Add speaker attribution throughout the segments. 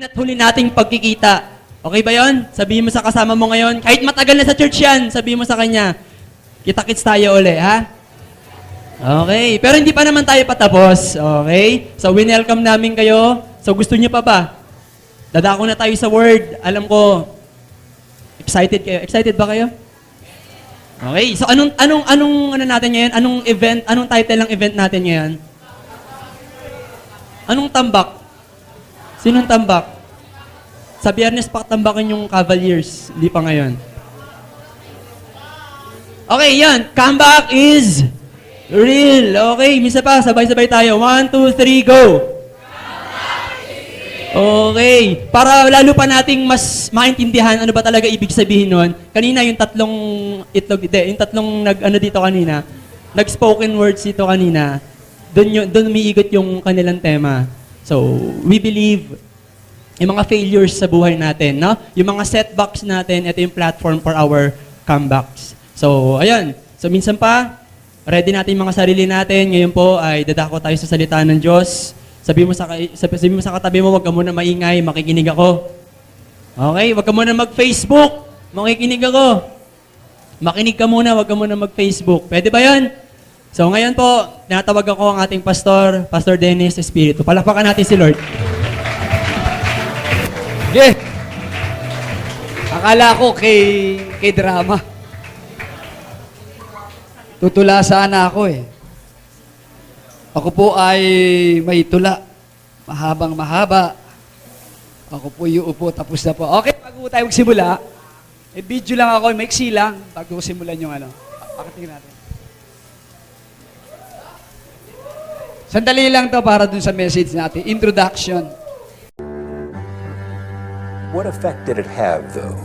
Speaker 1: at huli nating pagkikita. Okay ba yon? Sabihin mo sa kasama mo ngayon, kahit matagal na sa church yan, sabihin mo sa kanya, kita-kits tayo uli, ha? Okay. Pero hindi pa naman tayo patapos. Okay? So, winelcome namin kayo. So, gusto niyo pa ba? Dadako na tayo sa word. Alam ko, excited kayo. Excited ba kayo? Okay. So, anong ano natin ngayon? Anong event? Anong title ng event natin ngayon? Anong tambak? Sinong tambak? Sa Biyernes pa tambakan yung Cavaliers. Hindi pa ngayon. Okay, yan. Comeback is real. Okay, misa pa. Sabay-sabay tayo. 1, 2, 3, go! Okay. Para lalo pa nating mas maintindihan ano ba talaga ibig sabihin nun. Kanina yung tatlong itlog, yung tatlong dito kanina, nag-spoken words dito kanina, doon umiigot yung kanilang tema. So, we believe yung mga failures sa buhay natin, no? Yung mga setbacks natin, ito yung platform for our comebacks. So, ayun. So, minsan pa, ready natin yung mga sarili natin. Ngayon po ay dadako tayo sa salita ng Diyos. Sabihin mo sa katabi mo, wag ka muna maingay, makikinig ako. Okay? Wag ka muna mag-Facebook, makikinig ako. Makinig ka muna, wag ka muna mag-Facebook. Pwede ba yan? So, ngayon po, tinatawag ako ang ating pastor, Pastor Dennis Espiritu. Palakpakan natin si Lord.
Speaker 2: Yeah. Akala ko kay drama. Tutula sana ako eh. Ako po ay may tula. Mahabang mahaba. Ako po uupo, tapos na po. Okay, bago tayo magsimula, video lang ako, maiksi lang, bago simulan yung ano. Pakitingin natin. Sandali lang to para dun sa message natin. Introduction.
Speaker 3: What effect did it have, though,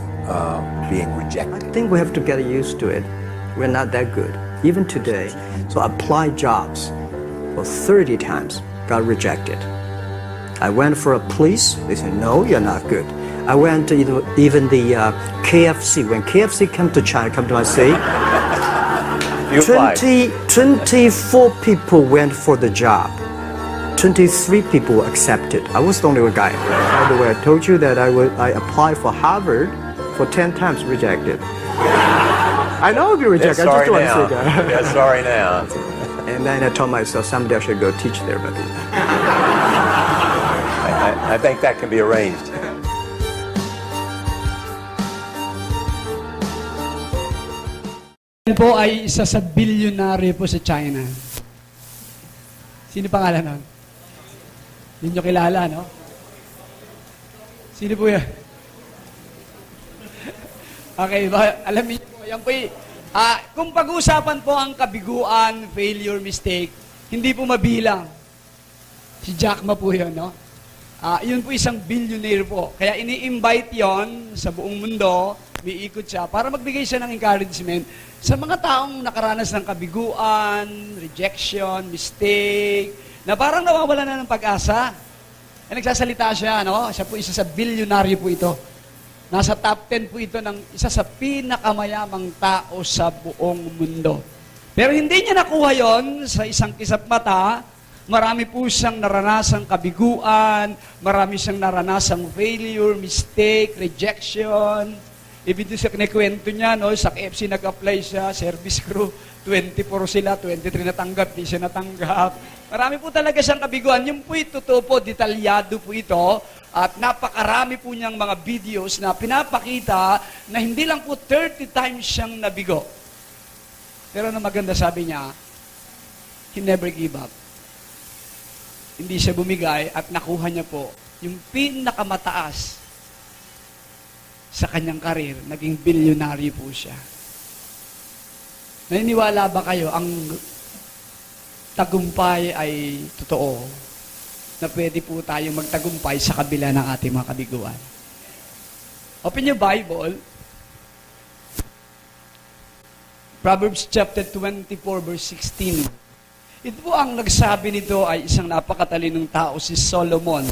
Speaker 3: being rejected?
Speaker 4: I think we have to get used to it. We're not that good, even today. So I applied jobs for 30 times, got rejected. I went for a police, they said, no, you're not good. I went to even the KFC. When KFC came to China, come to my city,
Speaker 3: You applied.
Speaker 4: 24 people went for the job. 23 people were accepted. I was the only one guy. By the way, I told you that I applied for Harvard for 10 times, rejected. I know I'll be
Speaker 3: Yeah,
Speaker 4: rejected. I
Speaker 3: sorry
Speaker 4: just want to say
Speaker 3: now.
Speaker 4: that.
Speaker 3: Yeah, sorry now.
Speaker 4: And then I told myself someday I should go teach there, but
Speaker 3: I think that can be arranged.
Speaker 2: Yan po ay isa sa billionaire po sa China. Sino pangalan nun? Hindi nyo kilala, no? Sino po yan? Okay, alam niyo po, yan po kung pag-uusapan po ang kabiguan, failure, mistake, hindi po mabilang. Si Jack Ma po yun, no? Yun po isang billionaire po. Kaya ini-invite yon sa buong mundo, miikot siya, para magbigay siya ng encouragement sa mga taong nakaranas ng kabiguan, rejection, mistake, na parang nawawala na ng pag-asa. Nagsasalita siya, no? Siya po isa sa billionaire po ito. Nasa top 10 po ito ng isa sa pinakamayamang tao sa buong mundo. Pero hindi niya nakuha yon sa isang kisap mata. Marami po siyang naranasang kabiguan, marami siyang naranasang failure, mistake, rejection. Ibig sa kinikwento niya, no, sa KFC nag-apply siya, service crew, 24 sila, 23 natanggap, di siya natanggap. Marami po talaga siyang kabiguan. Yung po totoo po, detalyado po ito, at napakarami po niyang mga videos na pinapakita na hindi lang po 30 times siyang nabigo. Pero na maganda sabi niya, he never give up. Hindi siya bumigay at nakuha niya po yung pinakamataas sa kanyang karir. Naging bilyonaryo po siya. Naniniwala ba kayo ang tagumpay ay totoo? Na pwede po tayong magtagumpay sa kabila ng ating mga kabiguan. Open your Bible. Proverbs chapter 24 verse 16. Ito po ang nagsabi nito ay isang napakatalinong tao, si Solomon.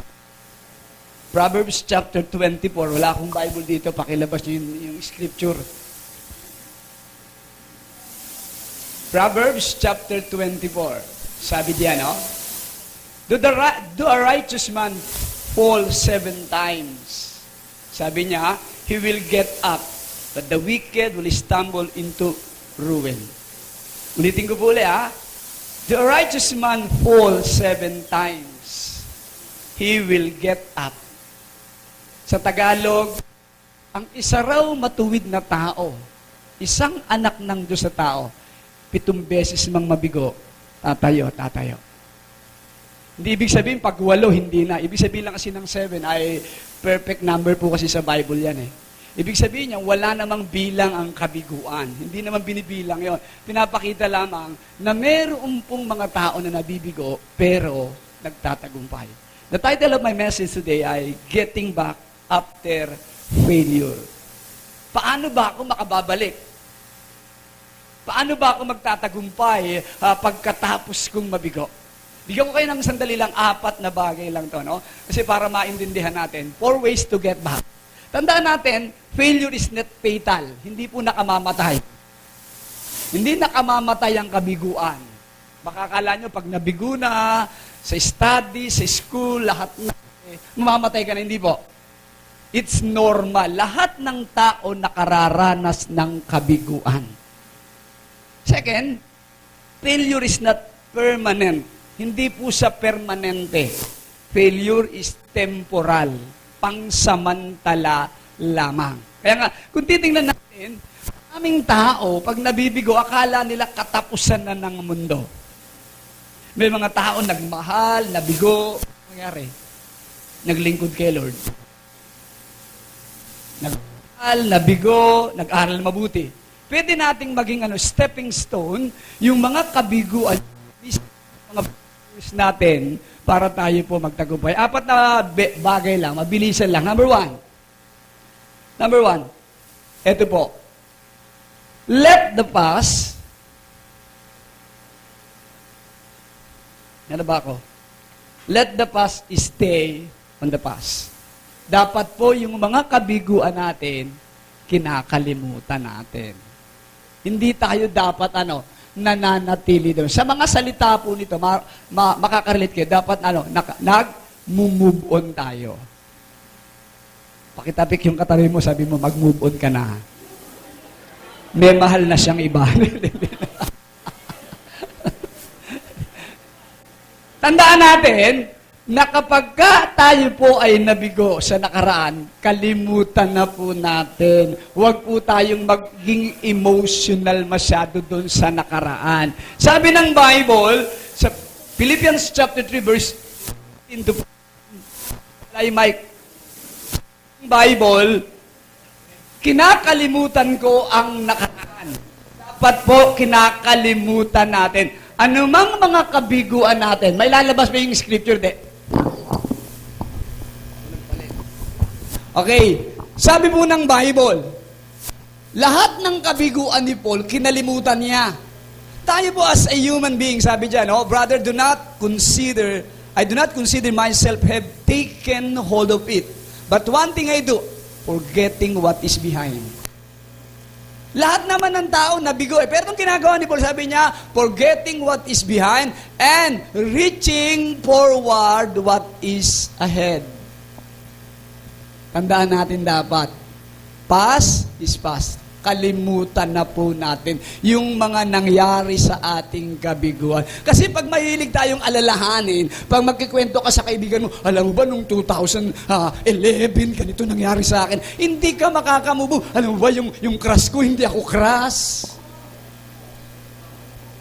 Speaker 2: Proverbs chapter 24. Wala akong Bible dito. Pakilabas niyo yung scripture. Proverbs chapter 24. Sabi diyan, no? Do a righteous man fall 7 times. Sabi niya, he will get up, but the wicked will stumble into ruin. Ulitin ko po ulit, ha? The righteous man fall 7 times. He will get up. Sa Tagalog, ang isa raw matuwid na tao, isang anak ng Diyos sa tao, 7 beses mang mabigo, tatayo. Hindi ibig sabihin, pag 8, hindi na. Ibig sabihin lang kasi ng 7 ay perfect number po kasi sa Bible yan eh. Ibig sabihin niya, wala namang bilang ang kabiguan. Hindi naman binibilang yon. Pinapakita lamang na meron pong mga tao na nabibigo, pero nagtatagumpay. The title of my message today ay Getting Back After Failure. Paano ba ako makababalik? Paano ba ako magtatagumpay pagkatapos kong mabigo? Bigyan ko kayo ng sandali lang, 4 na bagay lang to, no? Kasi para maintindihan natin, 4 ways to get back. Tandaan natin, failure is not fatal. Hindi po nakamamatay. Hindi nakamamatay ang kabiguan. Baka akala nyo, pag nabigo na, sa study, sa school, lahat na, mamamatay ka na. Hindi po. It's normal. Lahat ng tao nakararanas ng kabiguan. Second, failure is not permanent. Hindi po siya permanente. Failure is temporal. Pangsamantala lamang. Kaya nga, kung titingnan natin, aming tao, pag nabibigo, akala nila katapusan na ng mundo. May mga tao nagmahal, nabigo, nangyari? Naglingkod kay Lord. Nagmahal, nabigo, nag-aral mabuti. Pwede nating maging stepping stone, yung mga kabiguan, mga natin, para tayo po magtagumpay. 4 na bagay lang, mabilisan lang. Number 1. Ito po. Let the past, ba ako? Let the past stay on the past. Dapat po yung mga kabiguan natin, kinakalimutan natin. Hindi tayo dapat nananatili doon. Sa mga salita po nito, makakarelate kayo, dapat nag-move on tayo. Pakitapik yung katabi mo, sabi mo, mag-move on ka na. May mahal na siyang iba. Tandaan natin, na kapag tayo po ay nabigo sa nakaraan, kalimutan na po natin. Huwag po tayong maging emotional masyado doon sa nakaraan. Sabi ng Bible, sa Philippians chapter 3, verse 15 to 14, Mike, Bible, kinakalimutan ko ang nakaraan. Dapat po kinakalimutan natin. Anumang mga kabiguan natin, may lalabas ba yung scripture? Okay, sabi po ng Bible, lahat ng kabiguan ni Paul, kinalimutan niya. Tayo po as a human being, sabi dyan, brother, I do not consider myself have taken hold of it. But one thing I do, forgetting what is behind. Lahat naman ng tao nabigo. Pero itong ginagawa ni Paul, sabi niya, forgetting what is behind and reaching forward what is ahead. Tandaan natin dapat, past is past. Kalimutan na po natin yung mga nangyari sa ating kabiguan. Kasi pag mahilig tayong alalahanin, pag magkikwento ka sa kaibigan mo, alam mo ba nung 2011, ganito nangyari sa akin, hindi ka makakamubo. Alam mo ba yung crush ko, hindi ako crush.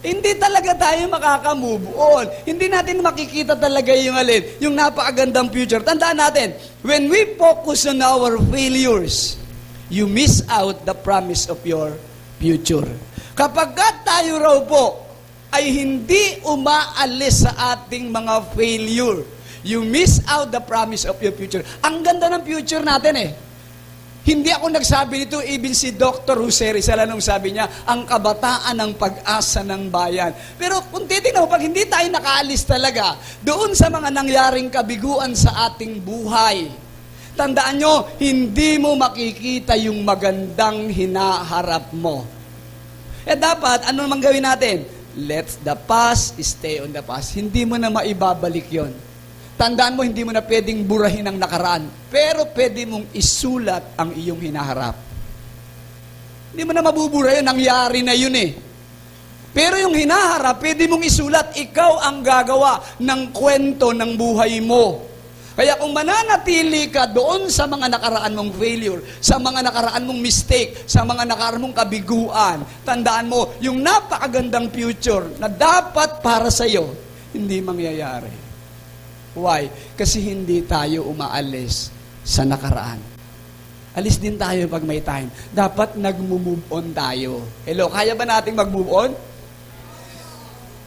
Speaker 2: Hindi talaga tayo makaka-move on. Hindi natin makikita talaga yung napakagandang future. Tandaan natin, when we focus on our failures, you miss out the promise of your future. Kapag tayo raw po ay hindi umaalis sa ating mga failure, you miss out the promise of your future. Ang ganda ng future natin eh. Hindi ako nagsabi nito, even si Dr. Jose Rizal, anong sabi niya, ang kabataan ng pag-asa ng bayan. Pero kung titignan mo, pag hindi tayo nakaalis talaga, doon sa mga nangyaring kabiguan sa ating buhay, tandaan nyo, hindi mo makikita yung magandang hinaharap mo. Dapat, ano naman gawin natin? Let the past stay on the past. Hindi mo na maibabalik yon. Tandaan mo, hindi mo na pwedeng burahin ang nakaraan. Pero pwede mong isulat ang iyong hinaharap. Hindi mo na mabubura yun, nangyari na yun eh. Pero yung hinaharap, pwede mong isulat, ikaw ang gagawa ng kwento ng buhay mo. Kaya kung mananatili ka doon sa mga nakaraan mong failure, sa mga nakaraan mong mistake, sa mga nakaraan mong kabiguan, tandaan mo, yung napakagandang future na dapat para sa iyo, hindi mangyayari. Why? Kasi hindi tayo umaalis sa nakaraan. Alis din tayo pag may time. Dapat nag-move on tayo. Hello, kaya ba nating mag-move on?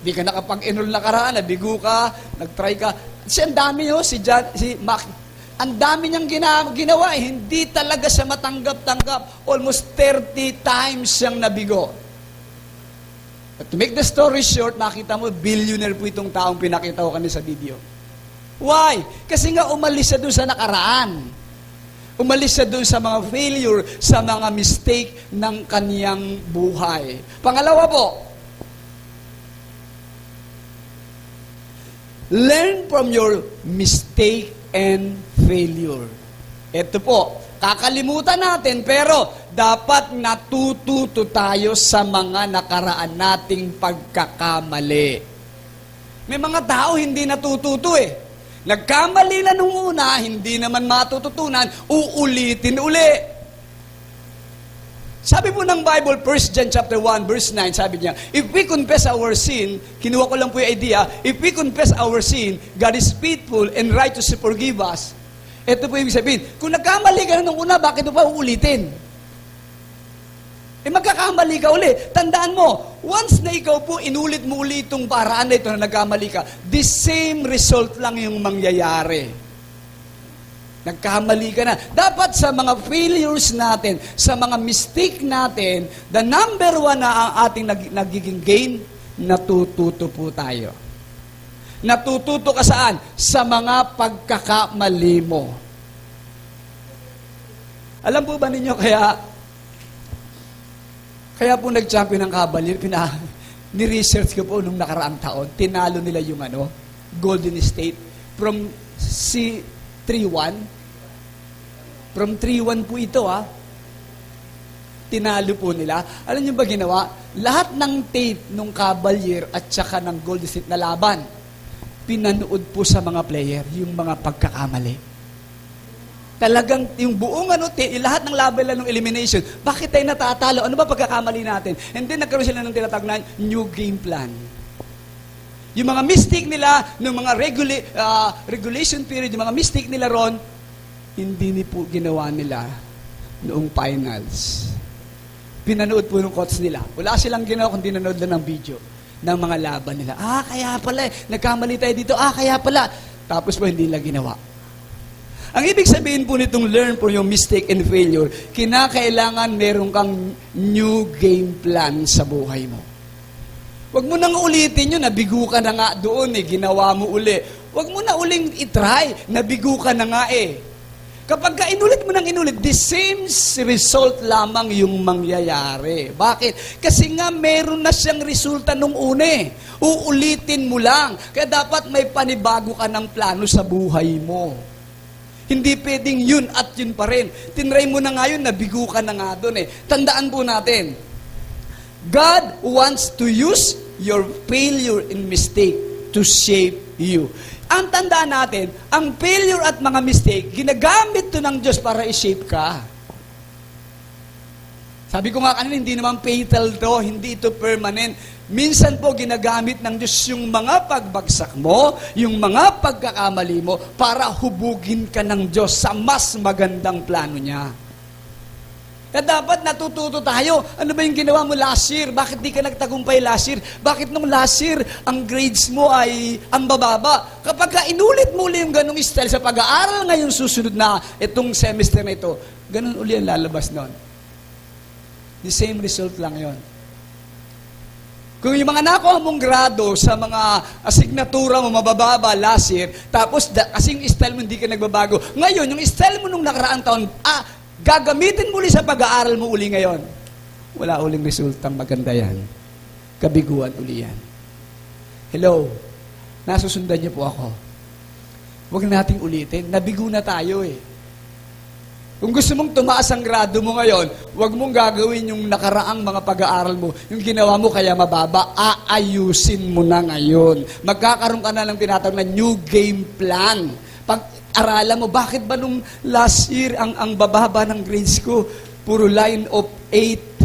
Speaker 2: Di ka nakapag-enroll nakaraan, nabigo ka, nag-try ka. Kasi ang dami nyo, si Mac, ang dami niyang ginawa, hindi talaga siya matanggap-tanggap. Almost 30 times siyang nabigo. But to make the story short, makita mo, billionaire po itong taong pinakita ko kanina sa video. Why? Kasi nga umalis siya doon sa nakaraan. Umalis siya doon sa mga failure, sa mga mistake ng kaniyang buhay. Pangalawa po, learn from your mistake and failure. Ito po, kakalimutan natin, pero dapat natututo tayo sa mga nakaraan nating pagkakamali. May mga tao hindi natututo eh. Nagkamali na nung una, hindi naman matututunan, uulitin uli. Sabi po ng Bible, 1 John chapter 1, verse 9, sabi niya, if we confess our sin, kinuha ko lang po yung idea, if we confess our sin, God is faithful and righteous to forgive us. Ito po yung sabihin, kung nagkamali ka na nung una, bakit mo pa uulitin? Magkakamali ka uli. Tandaan mo, once na ikaw po inulit mo uli itong paraan na ito na nagkamali ka, the same result lang yung mangyayari. Nagkamali ka na. Dapat sa mga failures natin, sa mga mistake natin, the number one na ang ating nagiging gain, natututo po tayo. Natututo ka saan? Sa mga pagkakamali mo. Alam po ba ninyo kaya po nag-champion ng Cavalier, ni-research ko po nung nakaraang taon, tinalo nila yung Golden State from 3-1. From 3-1 po ito tinalo po nila. Alam niyo ba ginawa? Lahat ng tape nung Cavalier at saka ng Golden State na laban, pinanood po sa mga player yung mga pagkakamali. Talagang yung buong lahat ng laban lang ng elimination, bakit tayo natatalo? Ano ba pagkakamali natin? And then nagkaroon sila ng tinatawag na new game plan. Yung mga mistake nila, ng mga regulation period, yung mga mistake nila ron, hindi po ginawa nila noong finals. Pinanood po ng coach nila. Wala silang ginawa kung dinanood lang ng video ng mga laban nila. Kaya pala, nagkamali tayo dito. Kaya pala. Tapos po hindi nila ginawa. Ang ibig sabihin po nitong learn from your mistake and failure, kinakailangan meron kang new game plan sa buhay mo. Huwag mo nang ulitin yun, nabigo ka na nga doon ginawa mo uli. Huwag mo na uling itry, nabigo ka na nga Kapag ka inulit mo nang inulit, the same result lamang yung mangyayari. Bakit? Kasi nga meron na siyang resulta nung una Uulitin mo lang. Kaya dapat may panibago ka ng plano sa buhay mo. Hindi pwedeng yun at yun pa rin. Tinry mo na nga yun, nabigo ka na nga doon Tandaan po natin, God wants to use your failure and mistake to shape you. Ang tandaan natin, ang failure at mga mistake, ginagamit to ng Diyos para i-shape ka. Sabi ko nga kanina, hindi naman fatal to, hindi ito permanent. Minsan po ginagamit ng Diyos yung mga pagbagsak mo, yung mga pagkakamali mo, para hubugin ka ng Diyos sa mas magandang plano niya. Kaya dapat natututo tayo. Ano ba yung ginawa mo last year? Bakit di ka nagtagumpay last year? Bakit nung last year, ang grades mo ay ang bababa? Kapag ka inulit mo ulit yung ganong style sa pag-aaral ngayon susunod na itong semester na ito, ganun uli ang lalabas nun. The same result lang yon. Kung yung mga nakuha mong grado sa mga asignatura mo mabababa last year, tapos kasing style mo hindi ka nagbabago, ngayon, yung style mo nung nakaraang taon, gagamitin mo ulit sa pag-aaral mo uli ngayon. Wala uling resultang maganda yan. Kabiguan uli yan. Hello? Nasusundan niyo po ako. Huwag nating ulitin. Nabigo na tayo eh. Kung gusto mong tumaas ang grado mo ngayon, huwag mong gagawin yung nakaraang mga pag-aaral mo. Yung ginawa mo kaya mababa, aayusin mo na ngayon. Magkakaroon ka na ng tinatawag na new game plan. Pag-aralan mo, bakit ba nung last year ang bababa ng grades ko, puro line of 8,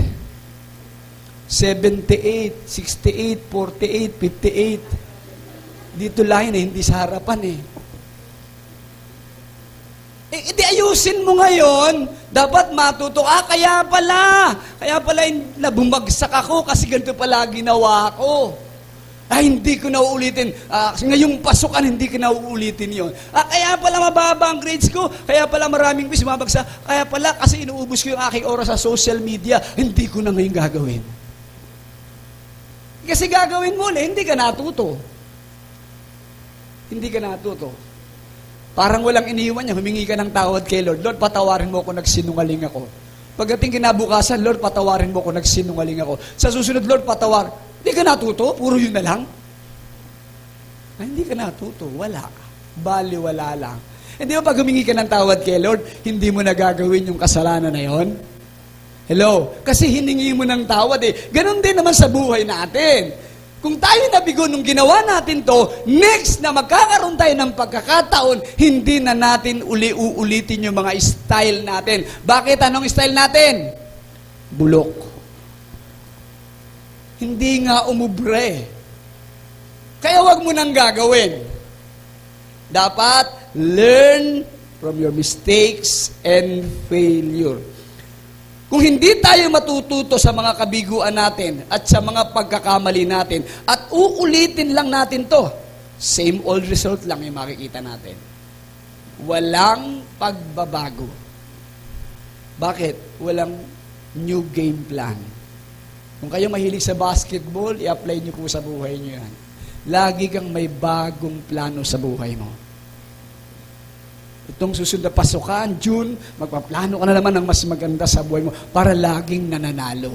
Speaker 2: 78, 68, 48, 58. Dito line hindi sa harapan eh. Di ayusin mo ngayon. Dapat matuto. Kaya pala nabumagsak ako kasi ganito pala ginawa ko. Hindi ko na uulitin. Ngayong pasukan, hindi ko na uulitin yon. Kaya pala mababa ang grades ko. Kaya pala maraming quiz mabagsak. Kaya pala kasi inuubos ko yung aking oras sa social media. Hindi ko na ngayon gagawin. Kasi gagawin mo na, hindi ka natuto. Hindi ka natuto. Parang walang iniwan niya, humingi ka ng tawad kay Lord. Lord, patawarin mo ako, nagsinungaling ako. Pagdating kinabukasan, Lord, patawarin mo ako, nagsinungaling ako. Sa susunod, Lord, patawar. Hindi ka natuto? Puro yun na lang? Hindi ka natuto. Wala. Bali, wala lang. Hindi ba pag humingi ka ng tawad kay Lord, hindi mo nagagawin yung kasalanan na yon? Hello? Kasi hiningi mo ng tawad eh. Ganon din naman sa buhay natin. Kung tayo nabigo nung ginawa natin to, next na magkakaroon tayo ng pagkakataon, hindi na natin uulitin yung mga style natin. Bakit? Anong style natin? Bulok. Hindi nga umubre. Kaya wag mo nang gagawin. Dapat learn from your mistakes and failure. Kung hindi tayo matututo sa mga kabiguan natin at sa mga pagkakamali natin at uulitin lang natin to, same old result lang yung makikita natin. Walang pagbabago. Bakit? Walang new game plan. Kung kayo mahilig sa basketball, i-apply nyo po sa buhay nyo yan. Lagi kang may bagong plano sa buhay mo. Itong susunod na pasukan, June, magpaplano ka na naman ng mas maganda sa buhay mo para laging nananalo.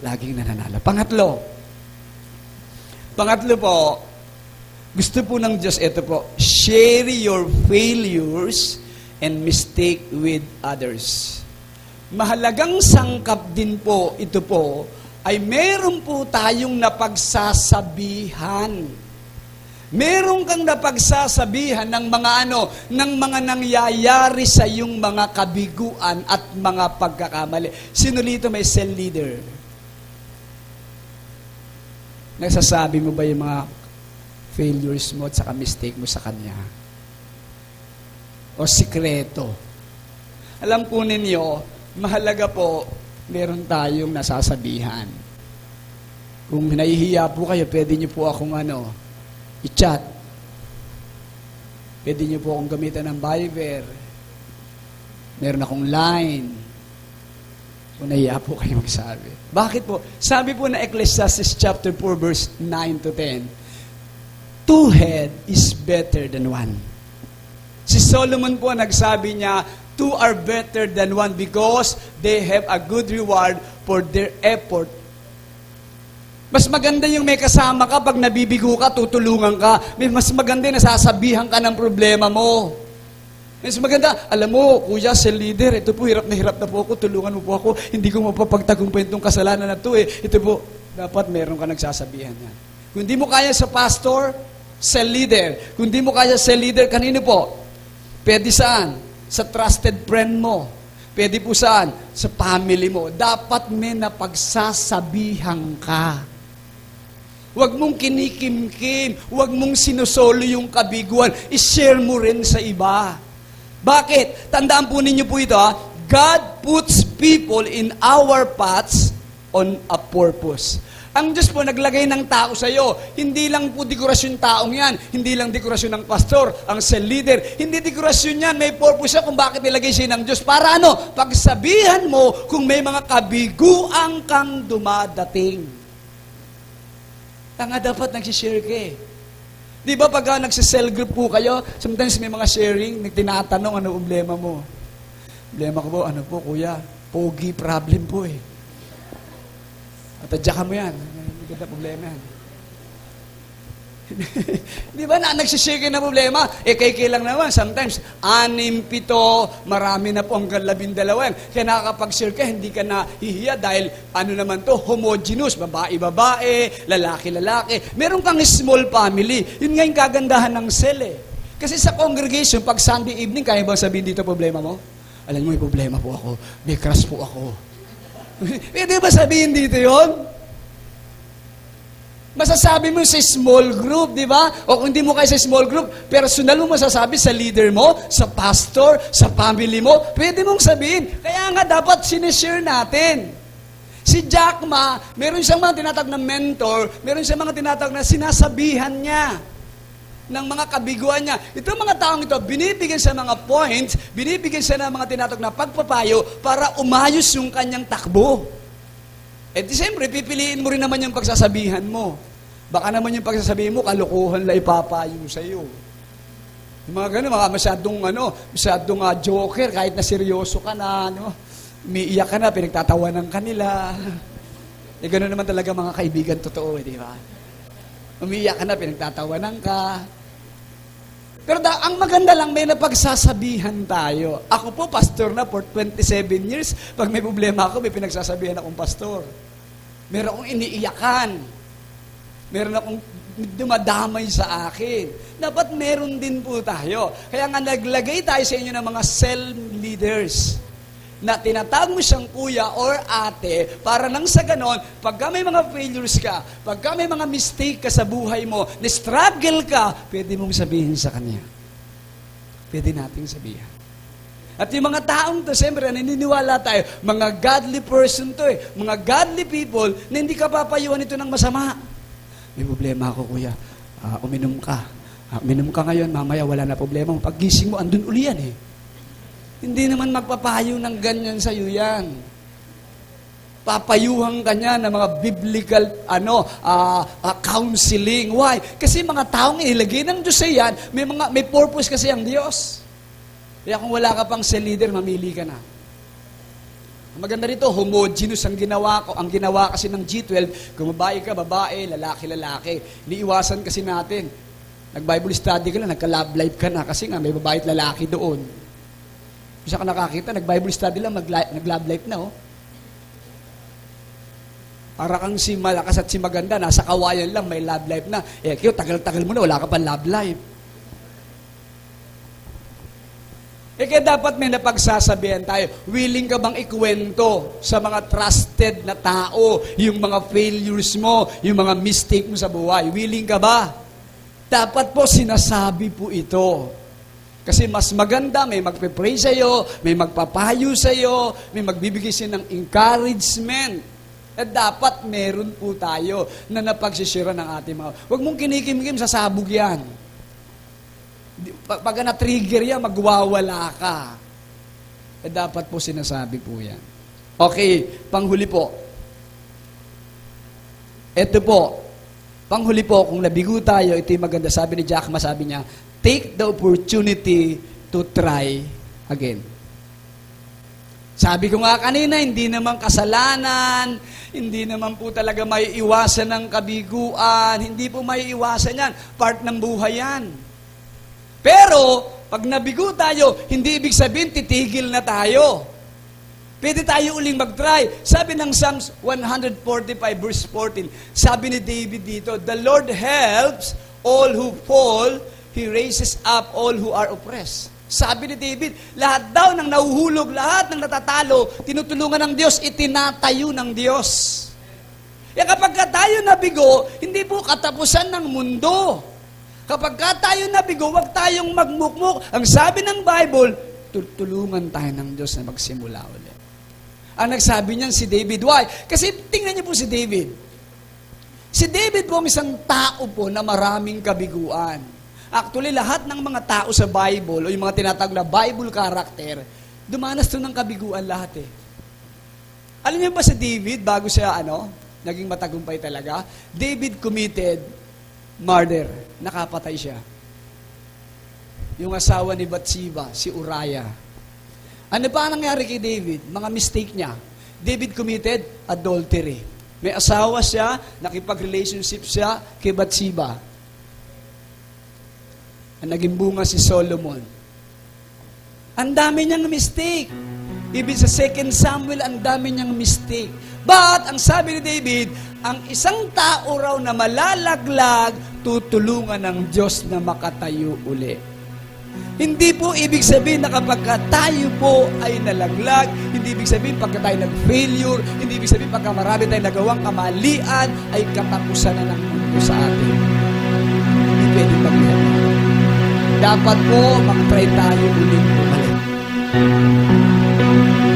Speaker 2: Laging nananalo. Pangatlo po, gusto po ng Diyos, ito po, share your failures and mistake with others. Mahalagang sangkap din po, ito po, ay meron po tayong napagsasabihan. Meron kang napagsasabihan ng ng mga nangyayari sa iyong mga kabiguan at mga pagkakamali. Sino dito may cell leader? Nagsasabi mo ba yung mga failures mo at saka mistake mo sa kanya? O sikreto? Alam po ninyo, mahalaga po, meron tayong nasasabihan. Kung nahihiya po kayo, pwede niyo po akong i-chat. Pwede niyo po akong gamitan ng Viber. Meron akong line. Kung nahiya po kayo magsabi. Bakit po? Sabi po na Ecclesiastes chapter 4 verse 9 to 10, two head is better than one. Si Solomon po nagsabi niya, two are better than one because they have a good reward for their effort. Mas maganda yung may kasama ka, pag nabibigo ka, tutulungan ka. Mas maganda yung nasasabihan ka ng problema mo. Mas maganda, alam mo, kuya, cell leader, ito po, hirap na po ako, tulungan mo po ako, hindi ko mapapagtagumpayan itong kasalanan na ito eh. Ito po, dapat meron ka nagsasabihan yan. Kung hindi mo kaya sa pastor, cell leader. Kung hindi mo kaya cell leader, kanino po? Pwede saan? Sa trusted friend mo. Pwede po saan? Sa family mo. Dapat may napagsasabihan ka. Huwag mong kinikimkim, huwag mong sinusolo yung kabiguan, i-share mo rin sa iba. Bakit? Tandaan po ninyo po ito, God puts people in our paths on a purpose. Ang Diyos po naglagay ng tao sa iyo. Hindi lang po dekorasyon taong yan. Hindi lang dekorasyon ng pastor, ang cell leader. Hindi dekorasyon yan. May purpose siya kung bakit nilagay siya ng Diyos. Para pagsabihan mo kung may mga kabiguang kang dumadating. Tanga dapat nagsishare ka eh. Di ba pag nagsisell group po kayo, sometimes may mga sharing, tinatanong ano problema mo. Problema ko po, kuya, pogi problem po eh. At adyakan mo yan. May ganda problema yan. Di ba na nagsishare kayo ng problema? Kay lang naman. Sometimes, 6, 7, marami na po hanggang 12 yan. Kaya nakakapag-share ka, hindi ka na hihiya dahil ano naman to, homogeneous, babae-babae, lalaki-lalaki. Meron kang small family. Yun nga yung kagandahan ng cell eh. Kasi sa congregation, pag Sunday evening, kaya bang sabihin dito problema mo? Alam mo, may problema po ako. May crush po ako. Pwede ba sabihin dito yon? Masasabi mo sa small group, di ba? O kung hindi mo kayo sa small group, personal mo masasabi sa leader mo, sa pastor, sa family mo, pwede mong sabihin. Kaya nga dapat sinishare natin. Si Jack Ma, meron siyang mga tinatawag na mentor, meron siyang mga tinatawag na sinasabihan niya ng mga kabiguan niya. Itong mga taong ito, binibigyan siya mga points, binibigyan siya ng mga tinatawag na pagpapayo para umayos yung kanyang takbo. Di siyempre, pipiliin mo rin naman yung pagsasabihan mo. Baka naman yung pagsasabihin mo, kalokohan lang ipapayo sa'yo. Yung mga gano'n, mga masyadong joker, kahit na seryoso ka na, umiiyak ka na, pinagtatawanan ka nila. Gano'n naman talaga mga kaibigan totoo, di ba? Umiiyak ka na, pinagtatawanan ka. Pero ang maganda lang, may napagsasabihan tayo. Ako po, pastor na for 27 years. Pag may problema ako, may pinagsasabihan akong pastor. Meron akong iniiyakan. Meron akong dumadamay sa akin. Dapat meron din po tayo. Kaya nga naglagay tayo sa inyo ng mga cell leaders na tinatawag mo siyang kuya or ate para nang sa ganon, pagka may mga failures ka, pagka may mga mistake ka sa buhay mo, na-struggle ka, pwede mong sabihin sa kanya. Pwede nating sabihin. At yung mga taong to, siyempre, naniniwala tayo, mga godly person to eh, mga godly people, na hindi ka papayuhan ito ng masama. May problema ako, kuya. Uminom ka. Uminom ka ngayon, mamaya wala na problema mo. Pag-gising mo, andun uli yan eh. Hindi naman magpapayo ng ganyan sa'yo yan. Papayuhan ka niya ng mga biblical counseling. Why? Kasi mga taong ilagay ng Diyos sa yan, may purpose kasi ang Diyos. Kaya kung wala ka pang cell leader, mamili ka na. Ang maganda rito, homogeneous ang ginawa ko. Ang ginawa kasi ng G12, kung babae ka, babae, lalaki. Iniiwasan kasi natin. Nag-Bible study ka lang, nagka-love life ka na kasi nga may babae at lalaki doon. Isa ka nakakita, nag-Bible study lang, nag-love life na, oh. Para kang si malakas at si maganda, nasa kawayan lang, may love life na. Kayo, tagal-tagal mo na, wala ka pa love life. Kaya dapat may napagsasabihan tayo. Willing ka bang ikwento sa mga trusted na tao, yung mga failures mo, yung mga mistake mo sa buhay? Willing ka ba? Dapat po sinasabi po ito. Kasi mas maganda, may magpe-pray sa'yo, may magpapayo sa'yo, may magbibigay siya ng encouragement. At dapat meron po tayo na napagsishare ng ating mga... Huwag mong kinikim-kim, sasabog yan. Pag na-trigger yan, magwawala ka. Dapat po sinasabi po yan. Okay, panghuli po. Ito po, panghuli po, kung nabigo tayo, ito yung maganda. Sabi ni Jack Ma, sabi niya, take the opportunity to try again. Sabi ko nga kanina, hindi naman kasalanan, hindi naman po talaga may iwasan ng kabiguan, hindi po may iwasan yan. Part ng buhay yan. Pero, pag nabigo tayo, hindi ibig sabihin, titigil na tayo. Pwede tayo uling mag-try. Sabi ng Psalms 145 verse 14, sabi ni David dito, the Lord helps all who fall, He raises up all who are oppressed. Sabi ni David, lahat daw ng nahuhulog, lahat ng natatalo, tinutulungan ng Diyos, itinatayo ng Diyos. Kaya kapag tayo nabigo, hindi po katapusan ng mundo. Kapag tayo nabigo, huwag tayong magmukmuk. Ang sabi ng Bible, tulungan tayo ng Diyos na magsimula ulit. Ang nagsabi niyan si David. Why? Kasi tingnan niyo po si David. Si David po isang tao po na maraming kabiguan. Actually, lahat ng mga tao sa Bible o yung mga tinatawag na Bible character, dumanas to ng kabiguan lahat eh. Alam niyo ba si David, bago siya naging matagumpay talaga, David committed murder. Nakapatay siya. Yung asawa ni Bathsheba, si Uriah. Ano pa nangyari kay David? Mga mistake niya. David committed adultery. May asawa siya, nakipag-relationship siya kay Bathsheba. ang naging bunga si Solomon. Ang dami niyang mistake. Ibig sa 2 Samuel, ang dami niyang mistake. But, ang sabi ni David, ang isang tao raw na malalaglag, tutulungan ng Diyos na makatayo uli. Hindi po ibig sabihin na kapag tayo po ay nalaglag, hindi ibig sabihin pagka tayo nag-failure, hindi ibig sabihin pagka marami tayong nagawang kamalian, ay katapusan na ng mundo sa atin. Hindi pwedeng mag-ihan. Dapat po, mag-try tayo ulit bumalik.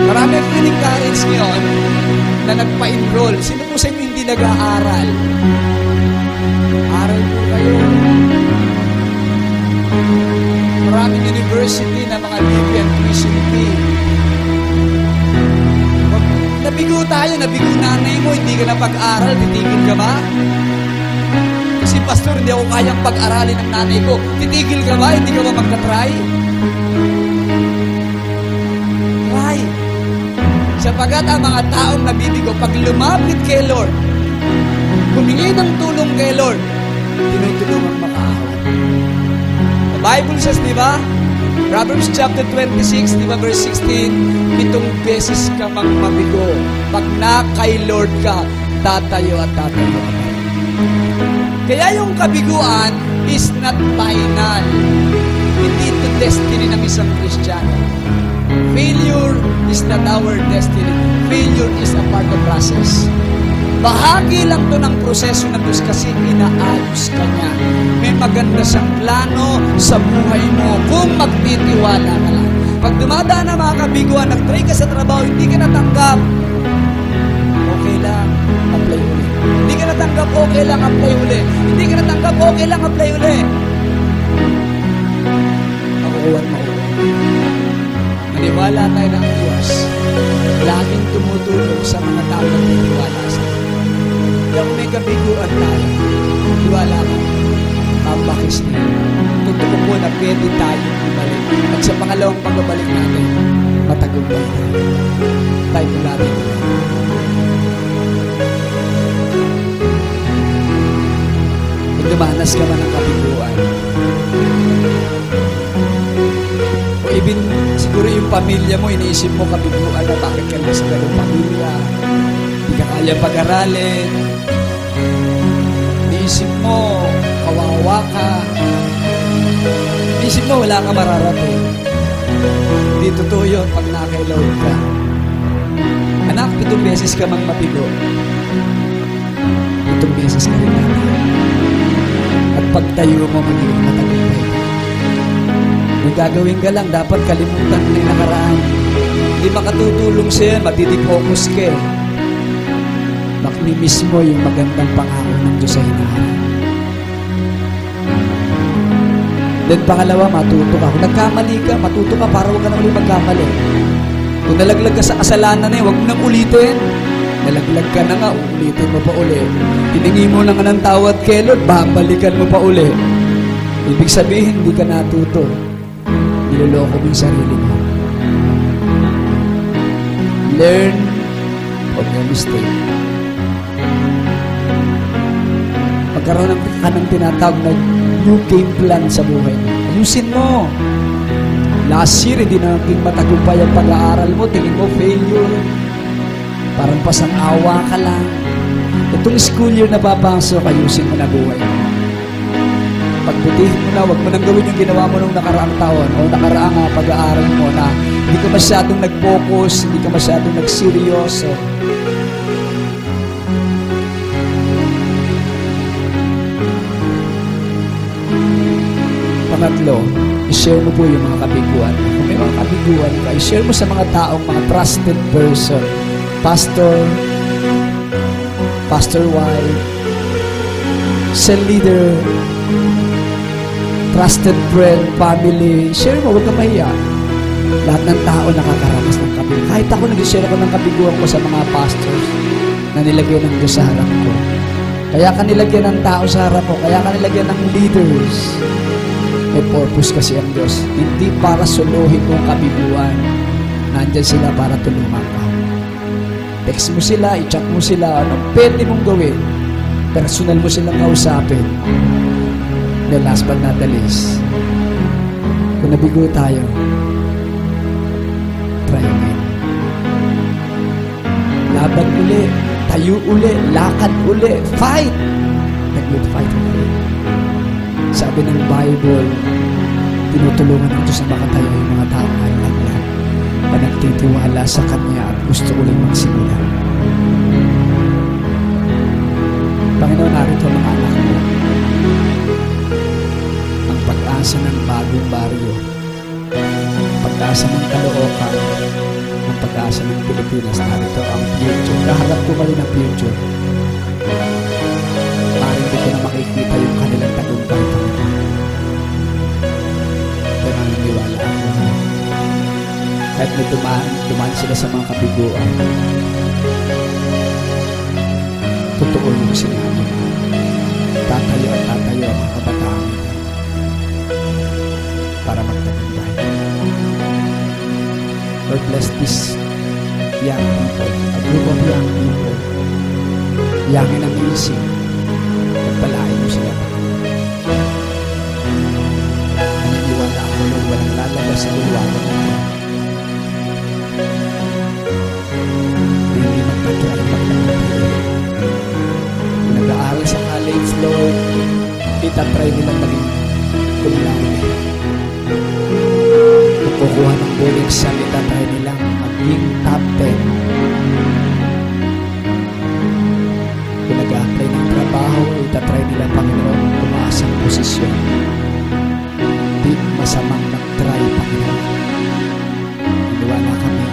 Speaker 2: Marami akong in-encourage ngayon na nagpa-enroll. Sino po sa inyo hindi nag-aaral? Aral po kayo. Maraming university na mga libre at tuition fee. Nabigo tayo, nabigo nanay mo, hindi ka na pag-aral, titigil ka ba? Kasi pastor, hindi ako kayang pag-aralin ng nanay ko. Titigil ka ba? Hindi ka ba magka-try? Try. Sapagat ang mga taong nabibigo, pag lumapit kay Lord, humingi ng tulong kay Lord, tinutulungan makaahon. The Bible says, di ba? Proverbs chapter 26, di ba, verse 16, 7 beses ka mang mabigo. Pag na kay Lord ka, tatayo at tatayo ka. Kaya yung kabiguan is not final. Hindi ito destiny ng isang Kristiyano. Failure is not our destiny. Failure is a part of process. Bahagi lang to ng proseso ng Diyos kasi inaayos ka niya. May maganda siyang plano sa buhay mo kung magtitiwala ka lang. Pag dumadaan ang mga kabiguan, nag-try ka sa trabaho, hindi ka natanggap, okay lang, apply ulit. Hindi ka natanggap, okay lang, apply ulit. Hindi ka natanggap, okay lang, apply ulit. Makukuha mo ulit. Maniwala tayo ng Diyos. Laging tumutulong sa mga tao na titiwala sa Diyos. Kung may kabiguan tayo, tiwala mo, mabakis niya. Totoo po na pwede tayo bumalik. At sa pangalawang pagbabalik natin, matagumpay tayo. Tayo po natin. Kung dumanas ka man ng kabiguan, o even siguro yung pamilya mo, iniisip mo kabiguan na bakit ka lang sa ganung pamilya, hindi ka kaya pag-aralin, iniisip mo, kawawa ka, iniisip mo, wala ka mararating. Hindi totoo yun pag nakailaw ka. Anak, 7 beses ka mang mabigo. 7 beses ka rin natin. At pagtayo mo, magiging matagumpay. Kung gagawin ka lang, dapat kalimutan mo yung nakaraan. Hindi makatutulong sa'yo, matitipocus ka. Maknimiss mo yung magandang pangako ng Diyos sa hinaharap. Then pangalawa, matuto ka. Kung nagkamali ka, matuto ka para huwag ka na ulit magkamali. Kung nalaglag ka sa kasalanan na yun, huwag mo nang ulitin. Nalaglag ka na nga, ulitin mo pa ulit. Hiningi mo na nga ng tawad kay Lord, babalikan mo pa ulit. Ibig sabihin, hindi ka natuto. Niloloko mo yung sarili mo. Learn from your mistake. Magkaroon ka ng tinatawag na new game plan sa buhay. Ayusin mo. Last year, hindi na naging matagumpay ang pag-aaral mo. Tingin mo, failure. Parang pasang-awa ka lang. Itong school year na papasok, ayusin mo na buhay mo. Pagbutihin mo na, huwag mo nang gawin yung ginawa mo nung nakaraang taon o nakaraang pag-aaral mo na hindi ka masyadong nag-focus, hindi ka masyadong nag-seryoso. Pangatlo, i-share mo po yung mga kabiguan. Kung may mga kabiguan ka, i-share mo sa mga taong mga trusted person. Pastor, pastor wife, cell leader, trusted friend, family. Share mo, huwag ka mahiya. Lahat ng tao nakakaranas ng kabiguan. Kahit ako, nag-share ako ng kabiguan ko sa mga pastors na nilagyan ng Diyos sa harap ko. Kaya ka nilagyan ng tao sa harap ko. Kaya ka nilagyan ng leaders. May purpose kasi ang Diyos. Hindi para suluhin mo ang kabiguan. Nandyan sila para tulungan ka. Text mo sila, i-chat mo sila, anong pwede mong gawin. Personal mo silang kausapin. The last but not the least, nabigo tayo, try again. Laban uli, tayo uli, lakad uli, fight! Nag-fight uli. Sabi ng Bible, tinutulungan ng Diyos na makatayo yung mga taong alaglag na nagtitiwala sa Kanya at gusto uling magsimula. Panginoon, narito ang mga anak mo. Ang pag-asa ng bagong baryo, ang pag-asa ng Caloocan, ang pag-asa ng Pilipinas, narito ang future. Kaharap ko mali ng future. Parang hindi ko na makikita yung kanilang tagumpay, Panginoon. Pero naniniwala ako na kahit may dumaan sila sa mga kabiguan, totoo yung sinabi mo. Tatayo at tatayo ang mga kabataan para magtagumpay. Lord, bless this young people, a group of young people, young and amazing. Pagpalain mo sila. Naniniwala ako, Lord, walang lalabas sa luwagan nito. Hindi magpatuloy magtagumpay. Nag-aaral sa college, Lord, itatry nilang maging cum laude. Kung kukuha ng board exam, itatry nilang maging top 10. Kung nag-a-apply ng trabaho, itatry nila, Panginoon, tumaasang posisyon. Di masamang mag-try, Panginoon. Maniwala kami,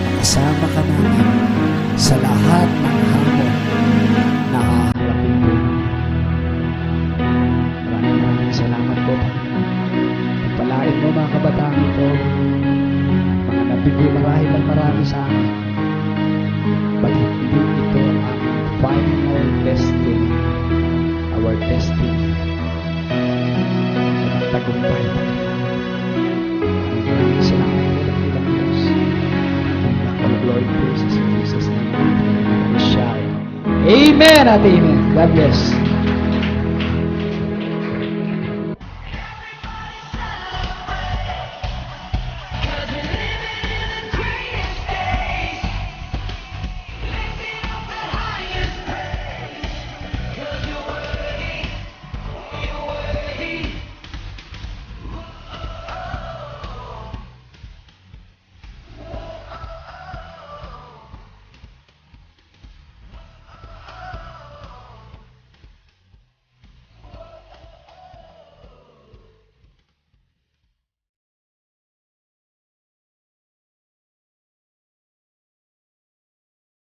Speaker 2: makasama ka namin sa lahat ng hamon na haharapin ko. Maraming salamat po, Panginoon. Pagpalain mo mga kabataan ito, mga nabigo marahil ang marami sa amin. Bakit hindi ito ang aming final destiny, our destiny, na magtagumpay, Panginoon. Maraming salamat po ng ilang Diyos. All glory praises in Jesus' name. We shout. Amen at amen. God bless.